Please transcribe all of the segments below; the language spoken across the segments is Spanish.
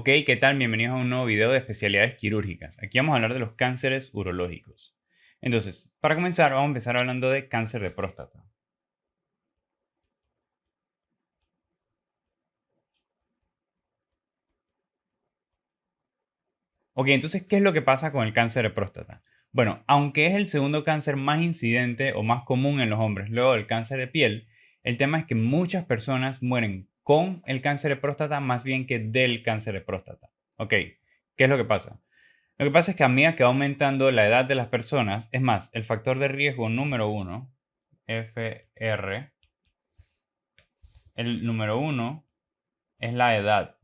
Ok, ¿qué tal? Bienvenidos a un nuevo video de especialidades quirúrgicas. Aquí vamos a hablar de los cánceres urológicos. Entonces, para comenzar, vamos a empezar hablando de cáncer de próstata. Ok, entonces, ¿qué es lo que pasa con el cáncer de próstata? Bueno, aunque es el segundo cáncer más incidente o más común en los hombres luego del cáncer de piel, el tema es que muchas personas mueren con el cáncer de próstata más bien que del cáncer de próstata. Ok, ¿qué es lo que pasa? Lo que pasa es que a medida que va aumentando la edad de las personas, es más, el factor de riesgo número uno, FR, el número uno es la edad.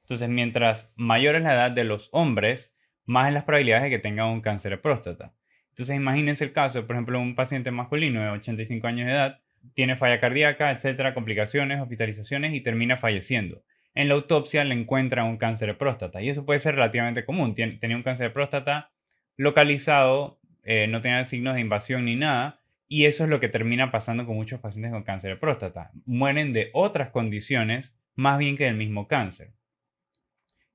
Entonces, mientras mayor es la edad de los hombres, más es las probabilidades de que tengan un cáncer de próstata. Entonces, imagínense el caso, por ejemplo, un paciente masculino de 85 años de edad, tiene falla cardíaca, etcétera, complicaciones, hospitalizaciones y termina falleciendo. En la autopsia le encuentran un cáncer de próstata y eso puede ser relativamente común. Tenía un cáncer de próstata localizado, no tenía signos de invasión ni nada, y eso es lo que termina pasando con muchos pacientes con cáncer de próstata. Mueren de otras condiciones más bien que del mismo cáncer.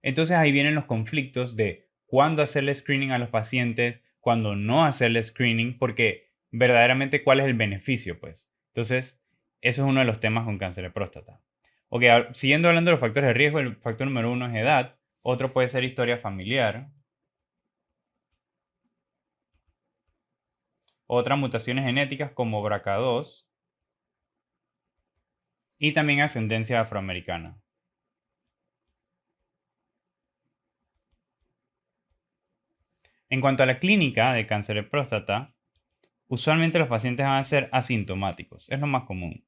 Entonces ahí vienen los conflictos de cuándo hacerle screening a los pacientes, cuándo no hacerle screening, porque verdaderamente cuál es el beneficio, pues. Entonces, eso es uno de los temas con cáncer de próstata. Ok, siguiendo hablando de los factores de riesgo, el factor número uno es edad, otro puede ser historia familiar, otras mutaciones genéticas como BRCA2 y también ascendencia afroamericana. En cuanto a la clínica de cáncer de próstata, usualmente los pacientes van a ser asintomáticos, es lo más común.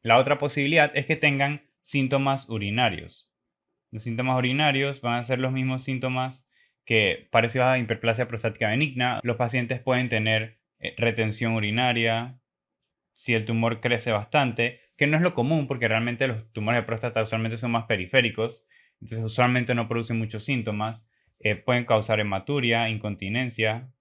La otra posibilidad es que tengan síntomas urinarios. Los síntomas urinarios van a ser los mismos síntomas que parecidos a hiperplasia prostática benigna. Los pacientes pueden tener retención urinaria si el tumor crece bastante, que no es lo común porque realmente los tumores de próstata usualmente son más periféricos, entonces usualmente no producen muchos síntomas. Pueden causar hematuria, incontinencia,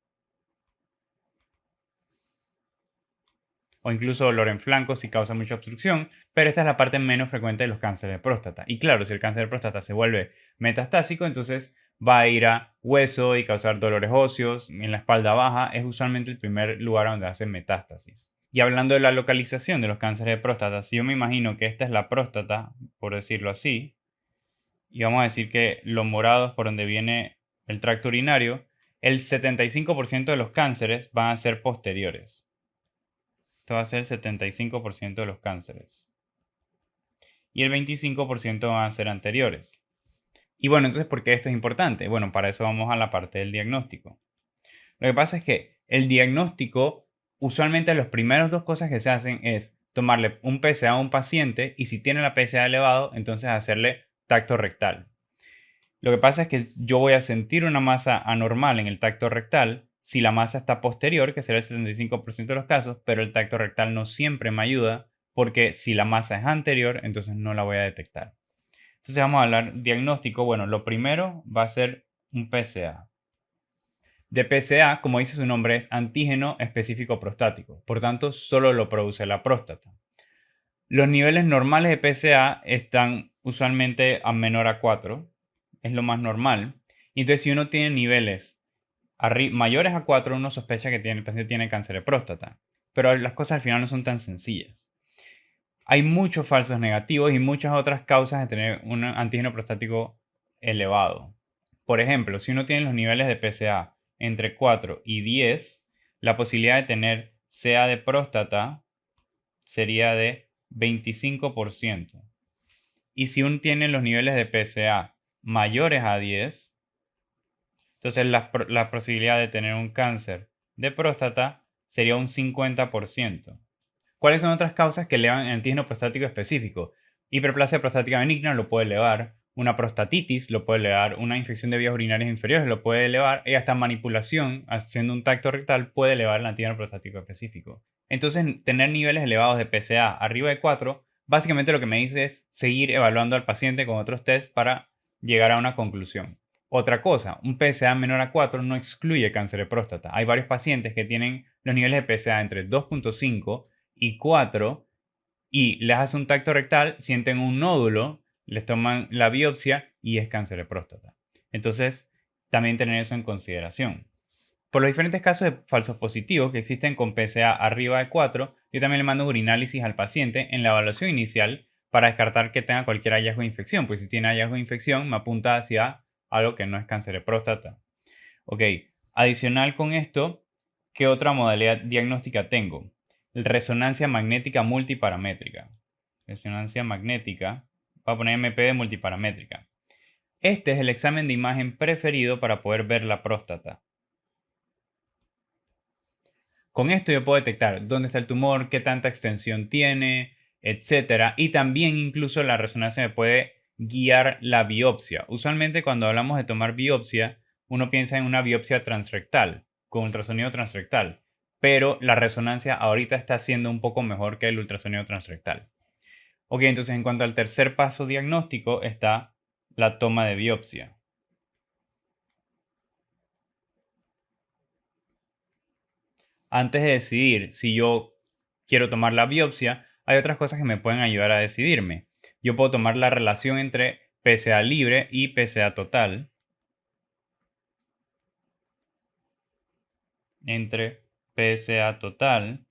o incluso dolor en flancos si causa mucha obstrucción, pero esta es la parte menos frecuente de los cánceres de próstata. Y claro, si el cáncer de próstata se vuelve metastásico, entonces va a ir a hueso y causar dolores óseos. En la espalda baja es usualmente el primer lugar donde hace metástasis. Y hablando de la localización de los cánceres de próstata, si yo me imagino que esta es la próstata, por decirlo así, y vamos a decir que lo morado es por donde viene el tracto urinario, el 75% de los cánceres van a ser posteriores. Esto va a ser el 75% de los cánceres. Y el 25% van a ser anteriores. Y bueno, entonces, ¿por qué esto es importante? Bueno, para eso vamos a la parte del diagnóstico. Lo que pasa es que el diagnóstico, usualmente las primeras dos cosas que se hacen es tomarle un PSA a un paciente y si tiene la PSA elevado, entonces hacerle tacto rectal. Lo que pasa es que yo voy a sentir una masa anormal en el tacto rectal si la masa está posterior, que será el 75% de los casos, pero el tacto rectal no siempre me ayuda porque si la masa es anterior, entonces no la voy a detectar. Entonces vamos a hablar diagnóstico. Bueno, lo primero va a ser un PSA. De PSA, como dice su nombre, es antígeno específico prostático. Por tanto, solo lo produce la próstata. Los niveles normales de PSA están usualmente a menor a 4, es lo más normal. Y entonces, si uno tiene niveles mayores a 4, uno sospecha que el paciente tiene cáncer de próstata. Pero las cosas al final no son tan sencillas. Hay muchos falsos negativos y muchas otras causas de tener un antígeno prostático elevado. Por ejemplo, si uno tiene los niveles de PSA entre 4 y 10, la posibilidad de tener CA de próstata sería de 25%. Y si uno tiene los niveles de PSA mayores a 10, entonces la posibilidad de tener un cáncer de próstata sería un 50%. ¿Cuáles son otras causas que elevan el antígeno prostático específico? Hiperplasia prostática benigna lo puede elevar, una prostatitis lo puede elevar, una infección de vías urinarias inferiores lo puede elevar, y hasta manipulación haciendo un tacto rectal puede elevar el antígeno prostático específico. Entonces, tener niveles elevados de PSA arriba de 4, básicamente lo que me dice es seguir evaluando al paciente con otros tests para llegar a una conclusión. Otra cosa, un PSA menor a 4 no excluye cáncer de próstata. Hay varios pacientes que tienen los niveles de PSA entre 2.5 y 4 y les hace un tacto rectal, sienten un nódulo, les toman la biopsia y es cáncer de próstata. Entonces, también tener eso en consideración. Por los diferentes casos de falsos positivos que existen con PSA arriba de 4, yo también le mando un urinálisis al paciente en la evaluación inicial para descartar que tenga cualquier hallazgo de infección, pues si tiene hallazgo de infección me apunta hacia algo que no es cáncer de próstata. Ok, adicional con esto, ¿qué otra modalidad diagnóstica tengo? Resonancia magnética multiparamétrica. Resonancia magnética, voy a poner MPD multiparamétrica. Este es el examen de imagen preferido para poder ver la próstata. Con esto yo puedo detectar dónde está el tumor, qué tanta extensión tiene, etcétera. Y también incluso la resonancia me puede guiar la biopsia. Usualmente cuando hablamos de tomar biopsia, uno piensa en una biopsia transrectal, con ultrasonido transrectal. Pero la resonancia ahorita está siendo un poco mejor que el ultrasonido transrectal. Ok, entonces en cuanto al tercer paso diagnóstico está la toma de biopsia. Antes de decidir si yo quiero tomar la biopsia, hay otras cosas que me pueden ayudar a decidirme. Yo puedo tomar la relación entre PSA libre y PSA total. Entre PSA total.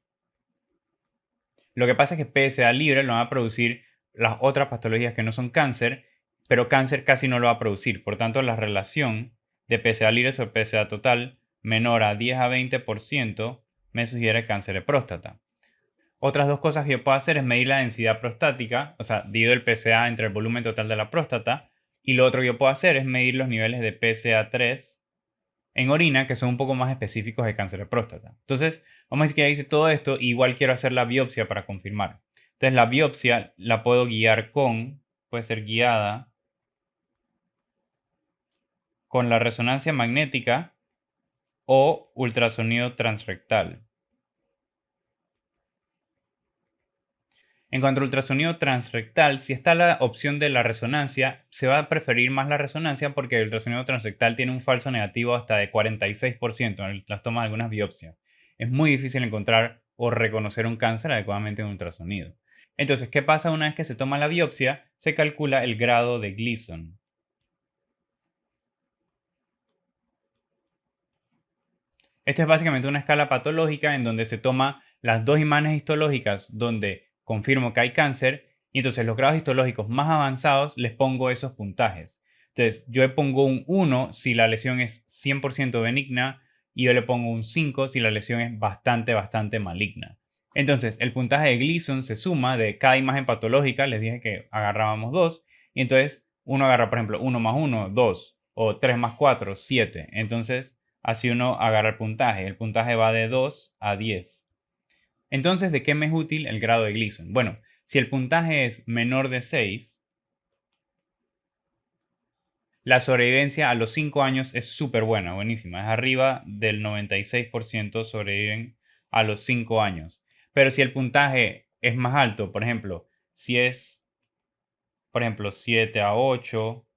Lo que pasa es que PSA libre lo van a producir las otras patologías que no son cáncer, pero cáncer casi no lo va a producir. Por tanto, la relación de PSA libre sobre PSA total menor a 10 a 20% me sugiere cáncer de próstata. Otras dos cosas que yo puedo hacer es medir la densidad prostática, o sea, divido el PSA entre el volumen total de la próstata. Y lo otro que yo puedo hacer es medir los niveles de PSA3 en orina, que son un poco más específicos de cáncer de próstata. Entonces, vamos a decir que ya hice todo esto, igual quiero hacer la biopsia para confirmar. Entonces, la biopsia la puedo guiar puede ser guiada con la resonancia magnética o ultrasonido transrectal. En cuanto al ultrasonido transrectal, si está la opción de la resonancia, se va a preferir más la resonancia porque el ultrasonido transrectal tiene un falso negativo hasta de 46% en las tomas de algunas biopsias. Es muy difícil encontrar o reconocer un cáncer adecuadamente en ultrasonido. Entonces, ¿qué pasa una vez que se toma la biopsia? Se calcula el grado de Gleason. Esto es básicamente una escala patológica en donde se toma las dos imágenes histológicas donde confirmo que hay cáncer y entonces los grados histológicos más avanzados les pongo esos puntajes. Entonces yo le pongo un 1 si la lesión es 100% benigna y yo le pongo un 5 si la lesión es bastante maligna. Entonces el puntaje de Gleason se suma de cada imagen patológica, les dije que agarrábamos dos, y entonces uno agarra por ejemplo 1 más 1, 2 o 3 más 4, 7. Entonces así uno agarra el puntaje. El puntaje va de 2 a 10. Entonces, ¿de qué me es útil el grado de Gleason? Bueno, si el puntaje es menor de 6, la sobrevivencia a los 5 años es súper buena, buenísima. Es arriba del 96% sobreviven a los 5 años. Pero si el puntaje es más alto, por ejemplo, si es, 7 a 8,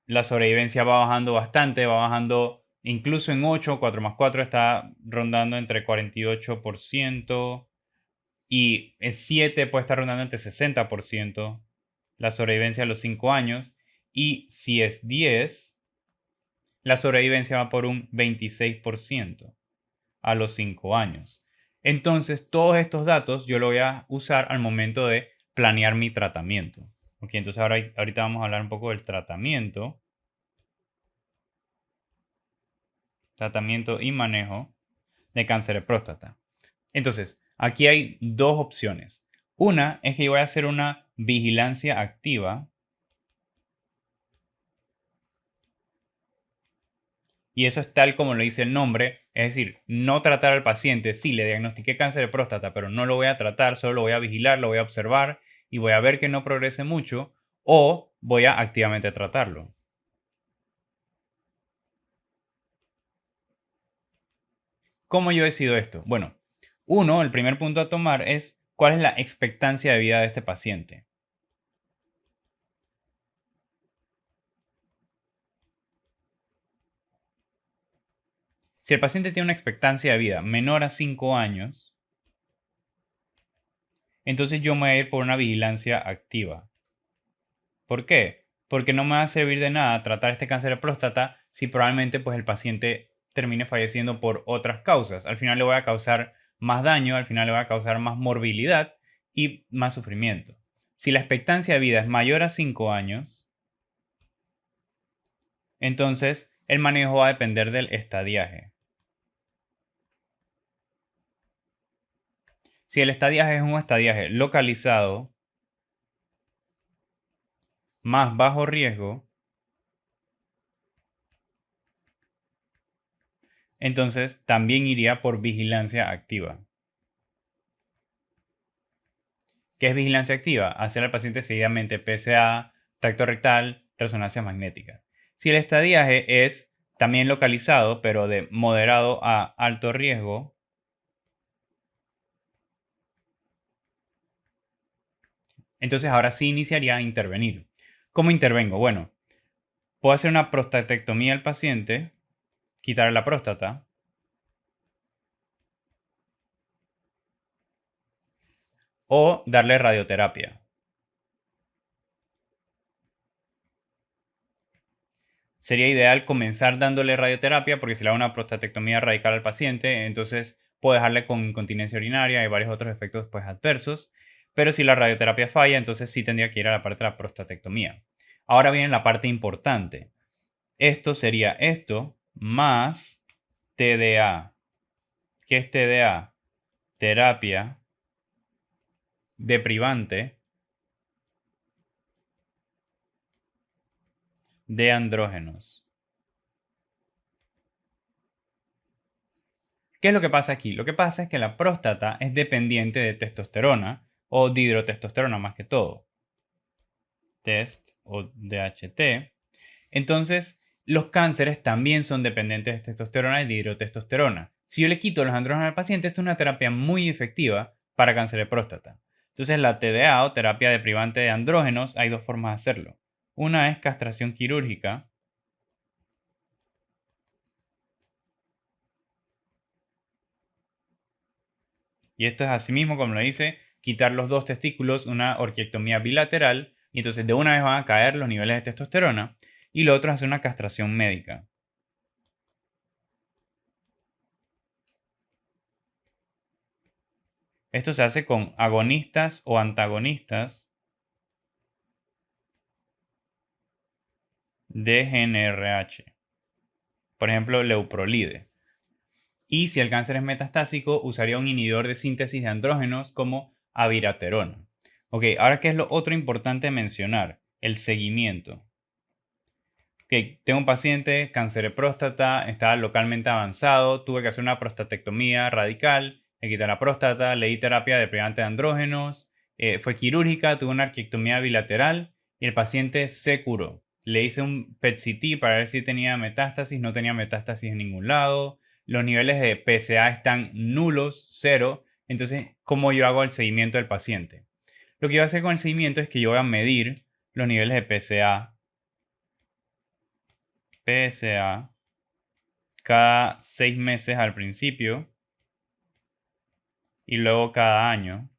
la sobrevivencia va bajando bastante, va bajando incluso en 8, 4 más 4 está rondando entre 48% y en 7 puede estar rondando entre 60% la sobrevivencia a los 5 años y si es 10, la sobrevivencia va por un 26% a los 5 años. Entonces, todos estos datos yo lo voy a usar al momento de planear mi tratamiento. Ok, entonces ahorita vamos a hablar un poco del tratamiento. Tratamiento y manejo de cáncer de próstata. Entonces, aquí hay dos opciones. Una es que yo voy a hacer una vigilancia activa y eso es tal como lo dice el nombre, es decir, no tratar al paciente. Sí, le diagnostiqué cáncer de próstata, pero no lo voy a tratar, solo lo voy a vigilar, lo voy a observar y voy a ver que no progrese mucho o voy a activamente tratarlo. ¿Cómo yo decido esto? Bueno, el primer punto a tomar es cuál es la expectancia de vida de este paciente. Si el paciente tiene una expectancia de vida menor a 5 años, entonces yo me voy a ir por una vigilancia activa. ¿Por qué? Porque no me va a servir de nada tratar este cáncer de próstata si probablemente pues el paciente termine falleciendo por otras causas. Al final le voy a causar más daño, al final le voy a causar más morbilidad y más sufrimiento. Si la expectancia de vida es mayor a 5 años, entonces el manejo va a depender del estadiaje. Si el estadiaje es un estadiaje localizado, más bajo riesgo, entonces también iría por vigilancia activa. ¿Qué es vigilancia activa? Hacer al paciente seguidamente PSA, tacto rectal, resonancia magnética. Si el estadiaje es también localizado, pero de moderado a alto riesgo, entonces ahora sí iniciaría a intervenir. ¿Cómo intervengo? Bueno, puedo hacer una prostatectomía al paciente, quitar la próstata, o darle radioterapia. Sería ideal comenzar dándole radioterapia porque si le da una prostatectomía radical al paciente, entonces puede dejarle con incontinencia urinaria y varios otros efectos pues, adversos. Pero si la radioterapia falla, entonces sí tendría que ir a la parte de la prostatectomía. Ahora viene la parte importante. Esto sería esto más TDA. ¿Qué es TDA? Terapia deprivante de andrógenos. ¿Qué es lo que pasa aquí? Lo que pasa es que la próstata es dependiente de testosterona o dihidrotestosterona más que todo, test o DHT. Entonces, los cánceres también son dependientes de testosterona y dihidrotestosterona. Si yo le quito los andrógenos al paciente, esto es una terapia muy efectiva para cáncer de próstata. Entonces, la TDA o terapia deprivante de andrógenos, hay dos formas de hacerlo. Una es castración quirúrgica. Y esto es así mismo, como lo dice, quitar los dos testículos, una orquiectomía bilateral, y entonces de una vez van a caer los niveles de testosterona, y lo otro es hacer una castración médica. Esto se hace con agonistas o antagonistas de GnRH. Por ejemplo, leuprolide. Y si el cáncer es metastásico, usaría un inhibidor de síntesis de andrógenos como abiraterona. Ok, ahora qué es lo otro importante mencionar, el seguimiento. Ok, tengo un paciente, cáncer de próstata, está localmente avanzado, tuve que hacer una prostatectomía radical, le quité la próstata, le di terapia deprivante de andrógenos, fue quirúrgica, tuve una arquectomía bilateral y el paciente se curó. Le hice un PET-CT para ver si tenía metástasis, no tenía metástasis en ningún lado, los niveles de PSA están nulos, cero, entonces, ¿cómo yo hago el seguimiento del paciente? Lo que yo voy a hacer con el seguimiento es que yo voy a medir los niveles de PSA cada 6 meses al principio y luego cada año.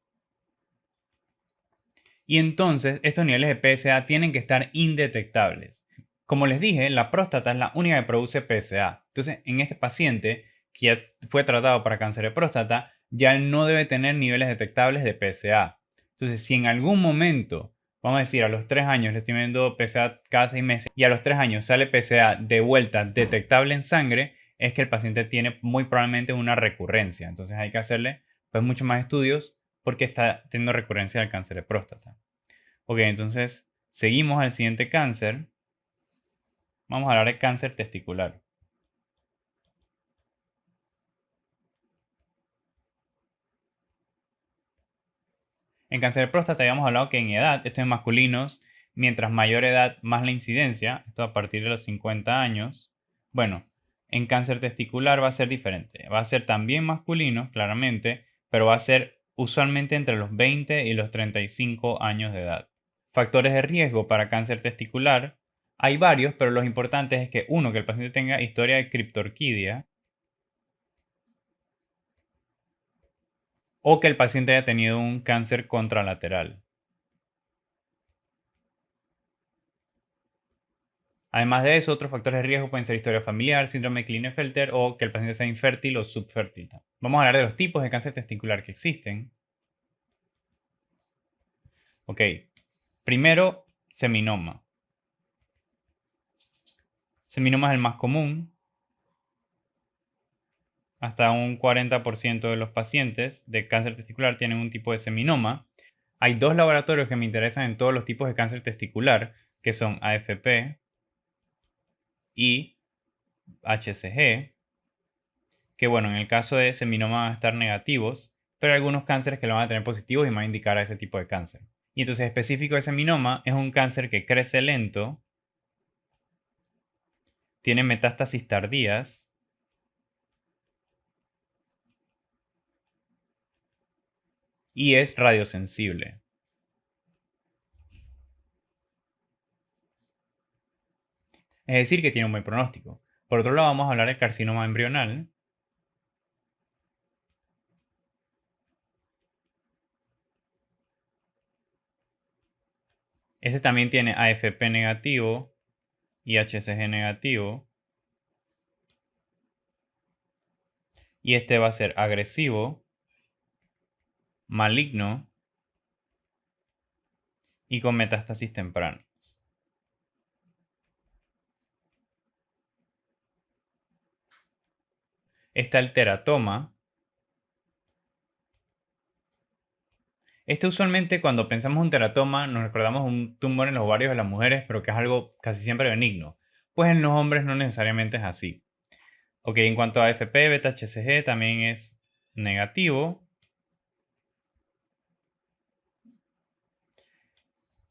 Y entonces estos niveles de PSA tienen que estar indetectables. Como les dije, la próstata es la única que produce PSA. Entonces, en este paciente que ya fue tratado para cáncer de próstata, ya él no debe tener niveles detectables de PSA. Entonces, si en algún momento, vamos a decir, a los 3 años le estoy viendo PSA cada 6 meses y a los 3 años sale PSA de vuelta detectable en sangre, es que el paciente tiene muy probablemente una recurrencia. Entonces hay que hacerle pues muchos más estudios porque está teniendo recurrencia del cáncer de próstata. Ok, entonces seguimos al siguiente cáncer. Vamos a hablar de cáncer testicular. En cáncer de próstata habíamos hablado que en edad, esto es masculinos, mientras mayor edad, más la incidencia, esto a partir de los 50 años. Bueno, en cáncer testicular va a ser diferente. Va a ser también masculino, claramente, pero va a ser usualmente entre los 20 y los 35 años de edad. Factores de riesgo para cáncer testicular. Hay varios, pero los importantes es que uno, que el paciente tenga historia de criptorquidia. o que el paciente haya tenido un cáncer contralateral. Además de eso, otros factores de riesgo pueden ser historia familiar, síndrome de Klinefelter o que el paciente sea infértil o subfértil. Vamos a hablar de los tipos de cáncer testicular que existen. Ok, primero, seminoma. Seminoma es el más común. Hasta un 40% de los pacientes de cáncer testicular tienen un tipo de seminoma. Hay dos laboratorios que me interesan en todos los tipos de cáncer testicular, que son AFP y HCG, que bueno, en el caso de seminoma van a estar negativos, pero hay algunos cánceres que lo van a tener positivos y van a indicar a ese tipo de cáncer. Y entonces específico de seminoma es un cáncer que crece lento, tiene metástasis tardías y es radiosensible. Es decir, que tiene un buen pronóstico. Por otro lado, vamos a hablar del carcinoma embrional. Ese también tiene AFP negativo y HCG negativo. Y este va a ser agresivo, maligno y con metástasis temprana. Está el teratoma. Este usualmente cuando pensamos en un teratoma nos recordamos un tumor en los ovarios de las mujeres, pero que es algo casi siempre benigno. Pues en los hombres no necesariamente es así. Ok, en cuanto a AFP, beta HCG también es negativo.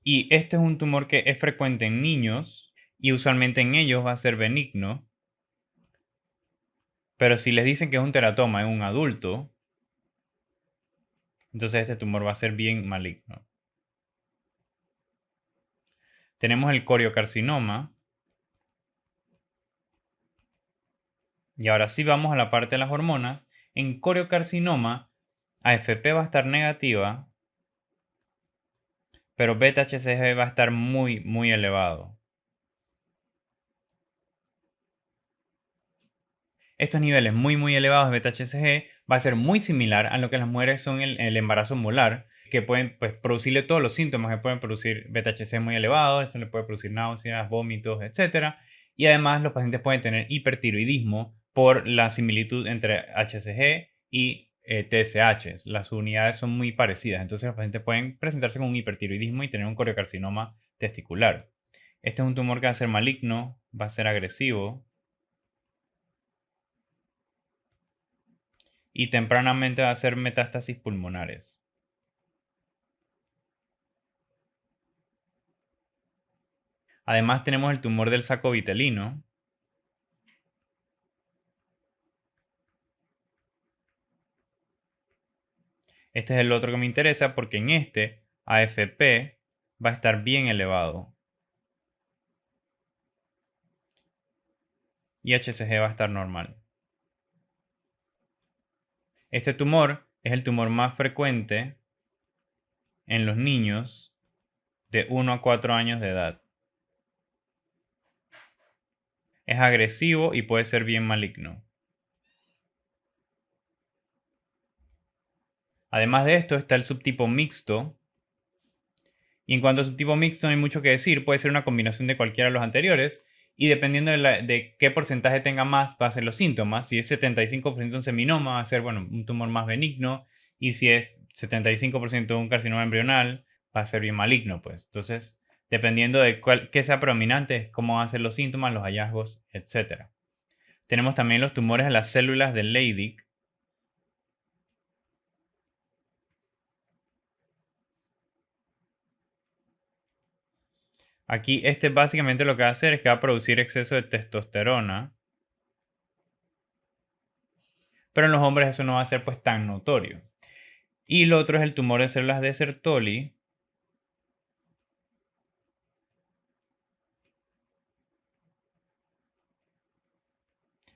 Y este es un tumor que es frecuente en niños y usualmente en ellos va a ser benigno. Pero si les dicen que es un teratoma en un adulto, entonces este tumor va a ser bien maligno. Tenemos el coriocarcinoma. Y ahora sí vamos a la parte de las hormonas. En coriocarcinoma, AFP va a estar negativa, pero beta HCG va a estar muy, muy elevado. Estos niveles muy, muy elevados de beta HCG va a ser muy similar a lo que las mujeres son el embarazo molar, que pueden pues, producirle todos los síntomas que pueden producir beta HCG muy elevado, eso le puede producir náuseas, vómitos, etc. Y además los pacientes pueden tener hipertiroidismo por la similitud entre HCG y TSH. Las unidades son muy parecidas, entonces los pacientes pueden presentarse con un hipertiroidismo y tener un coriocarcinoma testicular. Este es un tumor que va a ser maligno, va a ser agresivo y tempranamente va a ser metástasis pulmonares. Además tenemos el tumor del saco vitelino. Este es el otro que me interesa porque en este AFP va a estar bien elevado y HCG va a estar normal. Este tumor es el tumor más frecuente en los niños de 1 a 4 años de edad. Es agresivo y puede ser bien maligno. Además de esto está el subtipo mixto. Y en cuanto a subtipo mixto no hay mucho que decir, puede ser una combinación de cualquiera de los anteriores y dependiendo de qué porcentaje tenga más va a ser los síntomas. Si es 75% un seminoma va a ser bueno, un tumor más benigno y si es 75% un carcinoma embrional va a ser bien maligno. Pues. Entonces, dependiendo de qué sea predominante, es cómo van a ser los síntomas, los hallazgos, etc. Tenemos también los tumores de las células de Leydig. Aquí este básicamente lo que va a hacer es que va a producir exceso de testosterona, pero en los hombres eso no va a ser pues tan notorio. Y lo otro es el tumor de células de Sertoli.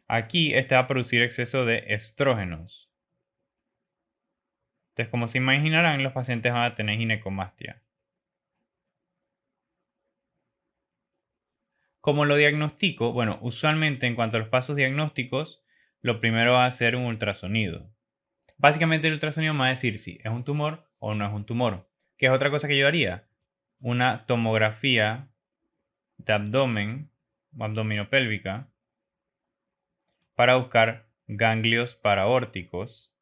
Aquí este va a producir exceso de estrógenos. Entonces, como se imaginarán, los pacientes van a tener ginecomastia. ¿Cómo lo diagnostico? Bueno, usualmente en cuanto a los pasos diagnósticos, lo primero va a ser un ultrasonido. Básicamente el ultrasonido me va a decir si es un tumor o no es un tumor. ¿Qué es otra cosa que yo haría? Una tomografía de abdomen o abdominopélvica para buscar ganglios paraórticos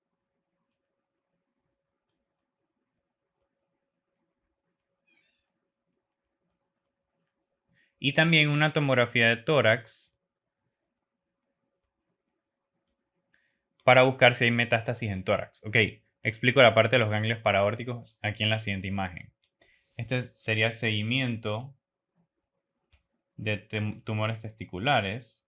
y también una tomografía de tórax para buscar si hay metástasis en tórax. Ok, explico la parte de los ganglios paraórticos aquí en la siguiente imagen. Este sería seguimiento de tumores testiculares.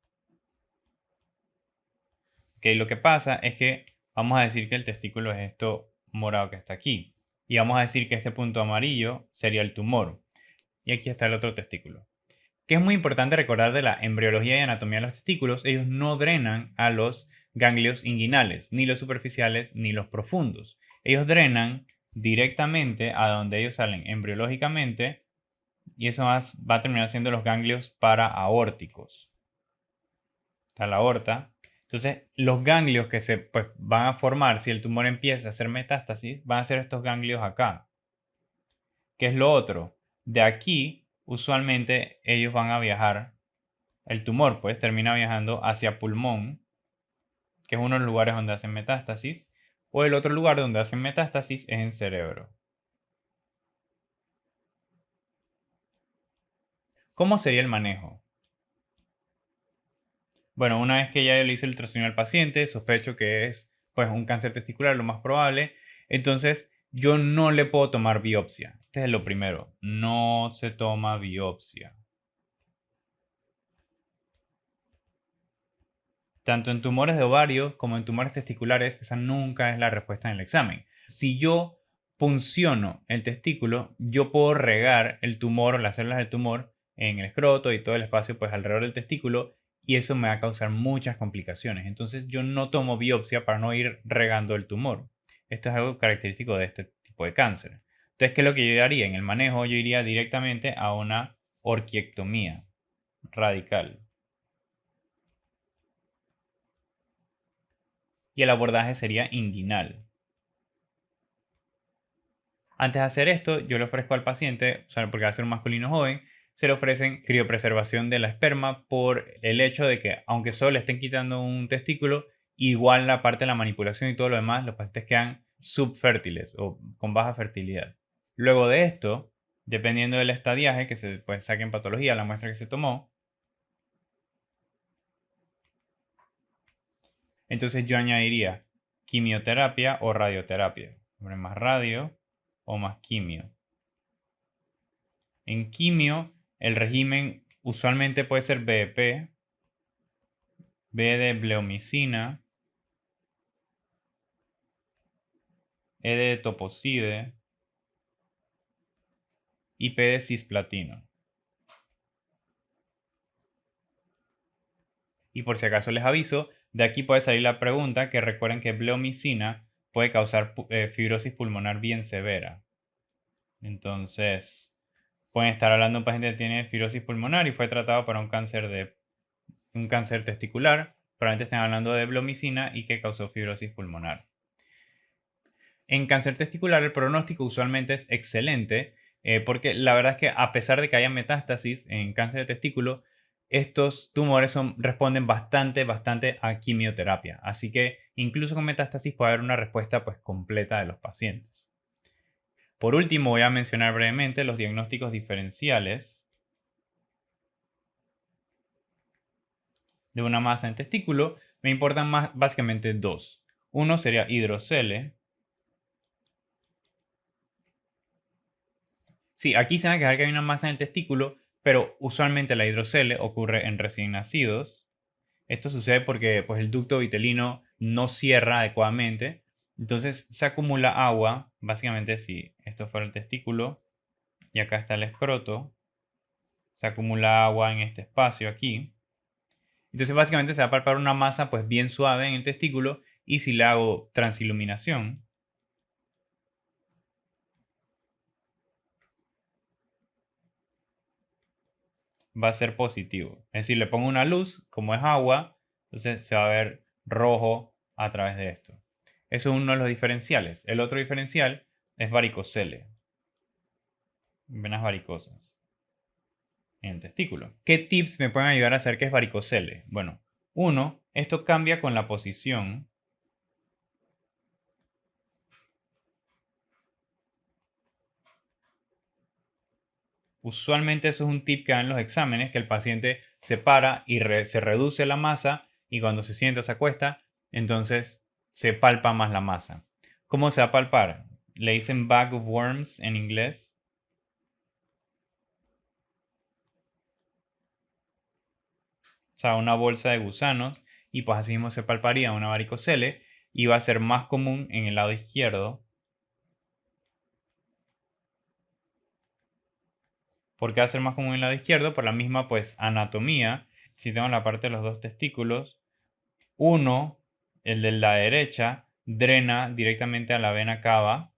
Ok, lo que pasa es que vamos a decir que el testículo es esto morado que está aquí. Y vamos a decir que este punto amarillo sería el tumor. Y aquí está el otro testículo. Que es muy importante recordar de la embriología y anatomía de los testículos, ellos no drenan a los ganglios inguinales, ni los superficiales ni los profundos. Ellos drenan directamente a donde ellos salen embriológicamente y eso va a terminar siendo los ganglios paraaórticos. Está la aorta. Entonces, los ganglios que se van a formar si el tumor empieza a hacer metástasis van a ser estos ganglios acá. ¿Qué es lo otro? De aquí, usualmente ellos van a viajar. El tumor pues termina viajando hacia pulmón, que es uno de los lugares donde hacen metástasis, o el otro lugar donde hacen metástasis es en cerebro. ¿Cómo sería el manejo? Bueno, una vez que ya le hice el ultrasonido al paciente, sospecho que es pues un cáncer testicular, lo más probable, entonces yo no le puedo tomar biopsia. Este es lo primero, no se toma biopsia. Tanto en tumores de ovario como en tumores testiculares, esa nunca es la respuesta en el examen. Si yo punciono el testículo, yo puedo regar el tumor o las células del tumor en el escroto y todo el espacio pues alrededor del testículo y eso me va a causar muchas complicaciones. Entonces yo no tomo biopsia para no ir regando el tumor. Esto es algo característico de este tipo de cáncer. Entonces, ¿qué es lo que yo haría? En el manejo yo iría directamente a una orquiectomía radical. Y el abordaje sería inguinal. Antes de hacer esto, yo le ofrezco al paciente, o sea, porque va a ser un masculino joven, se le ofrecen criopreservación de la esperma por el hecho de que, aunque solo le estén quitando un testículo, igual la parte de la manipulación y todo lo demás, los pacientes quedan subfértiles o con baja fertilidad. Luego de esto, dependiendo del estadiaje que se pues, saque en patología, la muestra que se tomó, entonces yo añadiría quimioterapia o radioterapia. Más radio o más quimio. En quimio, el régimen usualmente puede ser BP, B de bleomicina, E de toposide y P de cisplatino. Y por si acaso les aviso, de aquí puede salir la pregunta que recuerden que bleomicina puede causar fibrosis pulmonar bien severa. Entonces, pueden estar hablando de un paciente que tiene fibrosis pulmonar y fue tratado para un cáncer testicular. Probablemente estén hablando de bleomicina y que causó fibrosis pulmonar. En cáncer testicular el pronóstico usualmente es excelente porque la verdad es que a pesar de que haya metástasis en cáncer de testículo, estos tumores responden bastante a quimioterapia. Así que incluso con metástasis puede haber una respuesta pues completa de los pacientes. Por último voy a mencionar brevemente los diagnósticos diferenciales de una masa en testículo. Me importan básicamente dos. Uno sería hidrocele. Sí, aquí se van a quejar que hay una masa en el testículo, pero usualmente la hidrocele ocurre en recién nacidos. Esto sucede porque pues, el ducto vitelino no cierra adecuadamente. Entonces se acumula agua, básicamente si esto fuera el testículo y acá está el escroto, se acumula agua en este espacio aquí. Entonces básicamente se va a palpar una masa pues bien suave en el testículo y si le hago transiluminación, va a ser positivo. Es decir, le pongo una luz, como es agua, entonces se va a ver rojo a través de esto. Eso es uno de los diferenciales. El otro diferencial es varicocele. Venas varicosas en el testículo. ¿Qué tips me pueden ayudar a hacer que es varicocele? Bueno, uno, esto cambia con la posición. Usualmente eso es un tip que dan en los exámenes, que el paciente se para y se reduce la masa y cuando se sienta se acuesta, entonces se palpa más la masa. ¿Cómo se va a palpar? Le dicen bag of worms en inglés. O sea, una bolsa de gusanos y pues así mismo se palparía una varicocele y va a ser más común en el lado izquierdo. ¿Por qué va a ser más común en el lado izquierdo? Por la misma pues anatomía. Si tengo la parte de los dos testículos, uno, el de la derecha, drena directamente a la vena cava,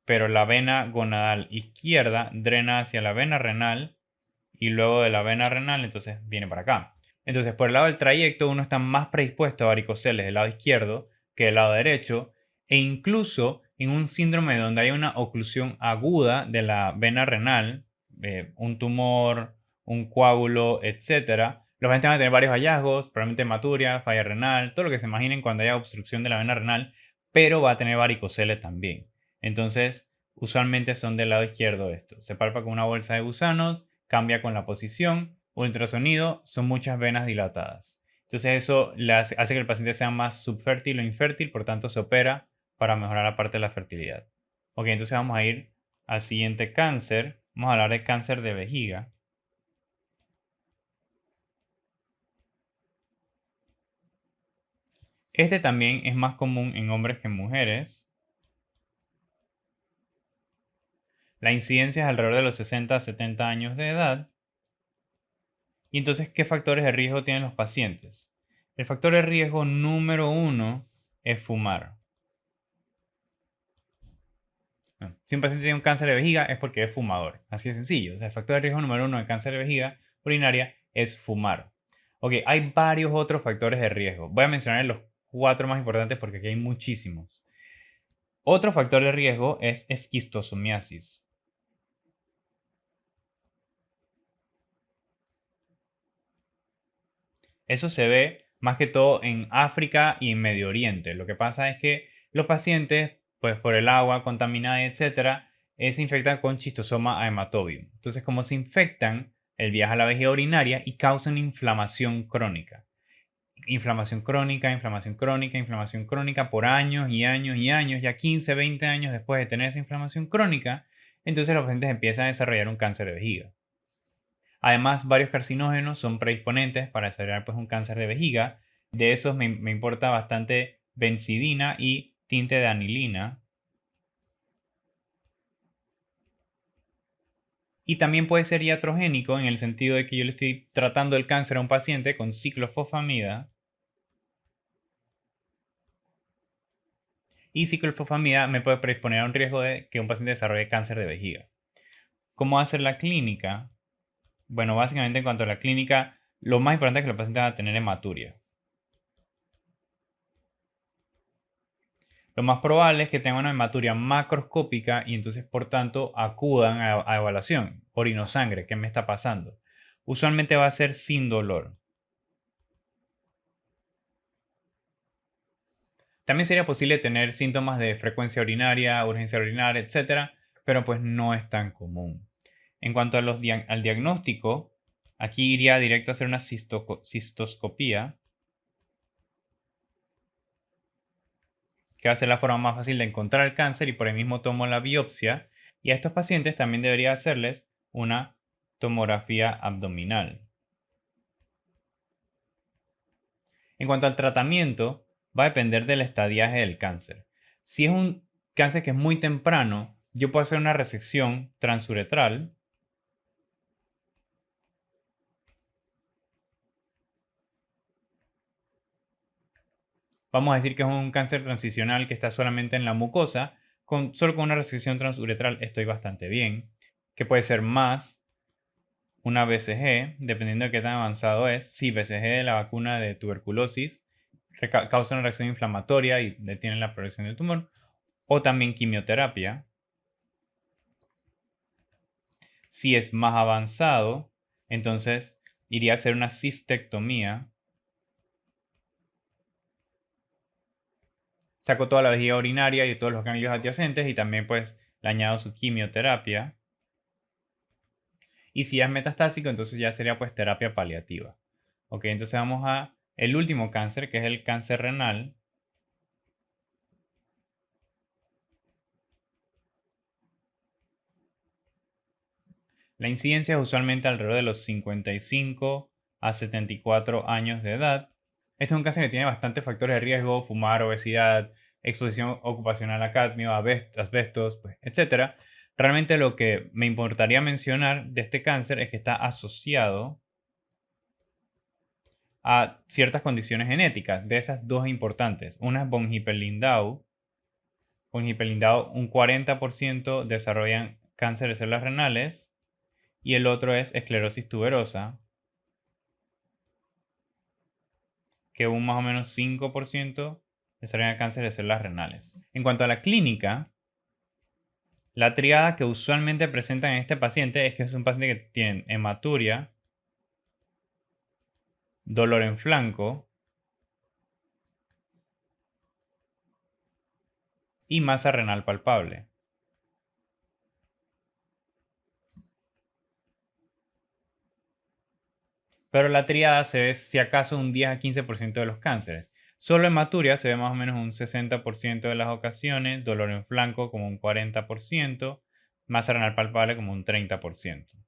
pero la vena gonadal izquierda drena hacia la vena renal y luego de la vena renal entonces viene para acá. Entonces por el lado del trayecto uno está más predispuesto a varicoceles del lado izquierdo que del lado derecho e incluso en un síndrome donde hay una oclusión aguda de la vena renal, un tumor, un coágulo, etcétera, los pacientes van a tener varios hallazgos, probablemente hematuria, falla renal, todo lo que se imaginen cuando haya obstrucción de la vena renal, pero va a tener varicoceles también. Entonces, usualmente son del lado izquierdo esto. Se palpa con una bolsa de gusanos, cambia con la posición. Ultrasonido son muchas venas dilatadas. Entonces eso hace que el paciente sea más subfértil o infértil, por tanto se opera para mejorar la parte de la fertilidad. Ok, entonces vamos a ir al siguiente cáncer. Vamos a hablar de cáncer de vejiga. Este también es más común en hombres que en mujeres. La incidencia es alrededor de los 60 a 70 años de edad. Y entonces, ¿qué factores de riesgo tienen los pacientes? El factor de riesgo número uno es fumar. Si un paciente tiene un cáncer de vejiga es porque es fumador. Así de sencillo. O sea, el factor de riesgo número uno de cáncer de vejiga urinaria es fumar. Ok, hay varios otros factores de riesgo. Voy a mencionar los 4 más importantes porque aquí hay muchísimos. Otro factor de riesgo es esquistosomiasis. Eso se ve más que todo en África y en Medio Oriente. Lo que pasa es que los pacientes, pues por el agua contaminada, etcétera, se infectan con schistosoma hematobium. Entonces, como se infectan, el viaja a la vejiga urinaria y causan inflamación crónica. Inflamación crónica, inflamación crónica, inflamación crónica por años y años y años, ya 15, 20 años después de tener esa inflamación crónica, entonces los pacientes empiezan a desarrollar un cáncer de vejiga. Además, varios carcinógenos son predisponentes para desarrollar pues, un cáncer de vejiga. De esos me importa bastante benzidina y tinte de anilina. Y también puede ser iatrogénico en el sentido de que yo le estoy tratando el cáncer a un paciente con ciclofosfamida. Y ciclofosfamida me puede predisponer a un riesgo de que un paciente desarrolle cáncer de vejiga. ¿Cómo va a ser la clínica? Bueno, básicamente en cuanto a la clínica, lo más importante es que los pacientes van a tener hematuria. Lo más probable es que tengan una hematuria macroscópica y entonces por tanto acudan a evaluación, orinosangre, ¿qué me está pasando? Usualmente va a ser sin dolor. También sería posible tener síntomas de frecuencia urinaria, urgencia urinaria, etcétera, pero pues no es tan común. En cuanto a al diagnóstico, aquí iría directo a hacer una cistoscopía, que va a ser la forma más fácil de encontrar el cáncer y por ahí mismo tomo la biopsia. Y a estos pacientes también debería hacerles una tomografía abdominal. En cuanto al tratamiento, va a depender del estadiaje del cáncer. Si es un cáncer que es muy temprano, yo puedo hacer una resección transuretral. Vamos a decir que es un cáncer transicional que está solamente en la mucosa. Solo con una resección transuretral estoy bastante bien. Que puede ser más. una BCG, dependiendo de qué tan avanzado es. Sí, BCG de la vacuna de tuberculosis causa una reacción inflamatoria y detiene la progresión del tumor. O también quimioterapia. Si es más avanzado, entonces iría a hacer una cistectomía. Saco toda la vejiga urinaria y todos los ganglios adyacentes y también pues le añado su quimioterapia. Y si ya es metastásico, entonces ya sería pues terapia paliativa. Ok, entonces vamos a el último cáncer, que es el cáncer renal. La incidencia es usualmente alrededor de los 55 a 74 años de edad. Este es un cáncer que tiene bastantes factores de riesgo: fumar, obesidad, exposición ocupacional a cadmio, asbestos, pues, etc. Realmente lo que me importaría mencionar de este cáncer es que está asociado a ciertas condiciones genéticas. De esas, dos importantes. Una es von Hippel-Lindau. Von Hippel-Lindau, un 40% desarrollan cáncer de células renales. Y el otro es esclerosis tuberosa, que un más o menos 5% desarrollan cáncer de células renales. En cuanto a la clínica, la triada que usualmente presentan en este paciente es que es un paciente que tiene hematuria, dolor en flanco y masa renal palpable. Pero la triada se ve si acaso un 10 a 15% de los cánceres. Solo hematuria se ve más o menos un 60% de las ocasiones, dolor en flanco como un 40%, masa renal palpable como un 30%.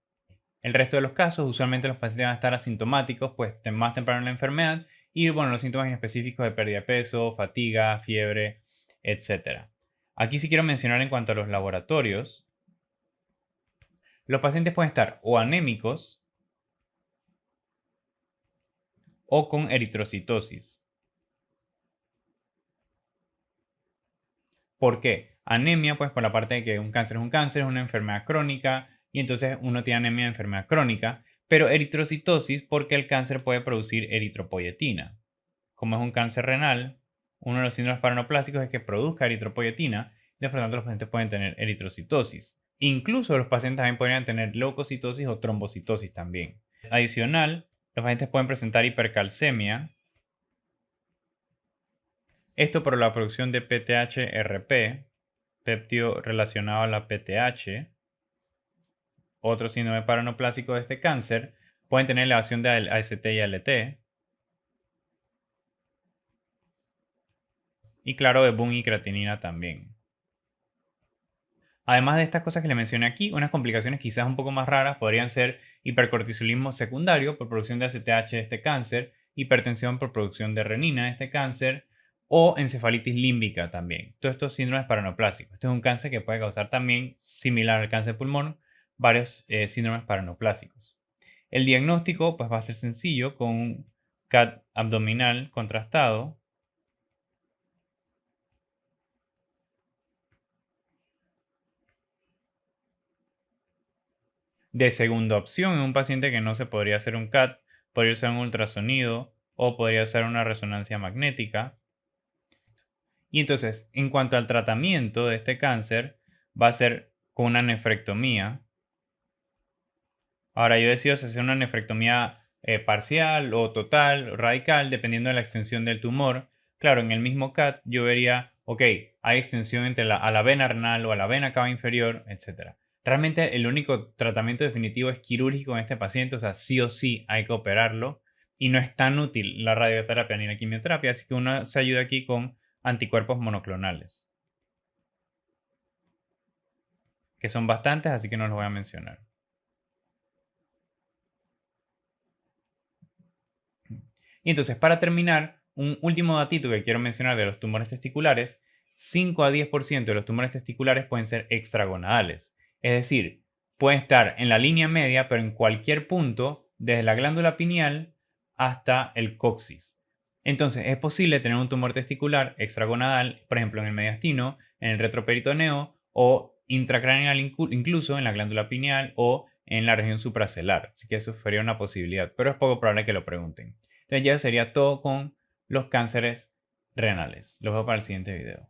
El resto de los casos, usualmente los pacientes van a estar asintomáticos, pues más temprano en la enfermedad, y bueno, los síntomas inespecíficos de pérdida de peso, fatiga, fiebre, etc. Aquí sí quiero mencionar en cuanto a los laboratorios. Los pacientes pueden estar o anémicos o con eritrocitosis. ¿Por qué? Anemia, pues por la parte de que un cáncer es un cáncer, es una enfermedad crónica, y entonces uno tiene anemia de enfermedad crónica, pero eritrocitosis porque el cáncer puede producir eritropoyetina. Como es un cáncer renal, uno de los síndromes paraneoplásicos es que produzca eritropoyetina, y por lo tanto los pacientes pueden tener eritrocitosis. Incluso los pacientes también podrían tener leucocitosis o trombocitosis también. Adicional, los pacientes pueden presentar hipercalcemia. Esto por la producción de PTH-RP, péptido relacionado a la PTH. Otro síndrome paraneoplásico de este cáncer. Pueden tener elevación de AST y ALT. Y claro, de Boone y creatinina también. Además de estas cosas que le mencioné aquí, unas complicaciones quizás un poco más raras podrían ser hipercortisolismo secundario por producción de ACTH de este cáncer, hipertensión por producción de renina de este cáncer o encefalitis límbica también. Todos estos síndromes paraneoplásicos. Este es un cáncer que puede causar también, similar al cáncer de pulmón, varios síndromes paraneoplásicos. El diagnóstico pues, va a ser sencillo con un CAT abdominal contrastado. De segunda opción, en un paciente que no se podría hacer un CAT, podría usar un ultrasonido o podría usar una resonancia magnética. Y entonces, en cuanto al tratamiento de este cáncer, va a ser con una nefrectomía. Ahora, yo decido si hacer una nefrectomía parcial o total, radical, dependiendo de la extensión del tumor. Claro, en el mismo CAT yo vería, ok, hay extensión a la vena renal o a la vena cava inferior, etc. Realmente el único tratamiento definitivo es quirúrgico en este paciente, o sea, sí o sí hay que operarlo. Y no es tan útil la radioterapia ni la quimioterapia, así que uno se ayuda aquí con anticuerpos monoclonales, que son bastantes, así que no los voy a mencionar. Y entonces, para terminar, un último datito que quiero mencionar de los tumores testiculares: 5 a 10% de los tumores testiculares pueden ser extragonadales. Es decir, pueden estar en la línea media, pero en cualquier punto, desde la glándula pineal hasta el coxis. Entonces, es posible tener un tumor testicular extragonadal, por ejemplo, en el mediastino, en el retroperitoneo o intracraneal, incluso en la glándula pineal o en la región supracelular. Así que eso sería una posibilidad, pero es poco probable que lo pregunten. Entonces ya sería todo con los cánceres renales. Los veo para el siguiente video.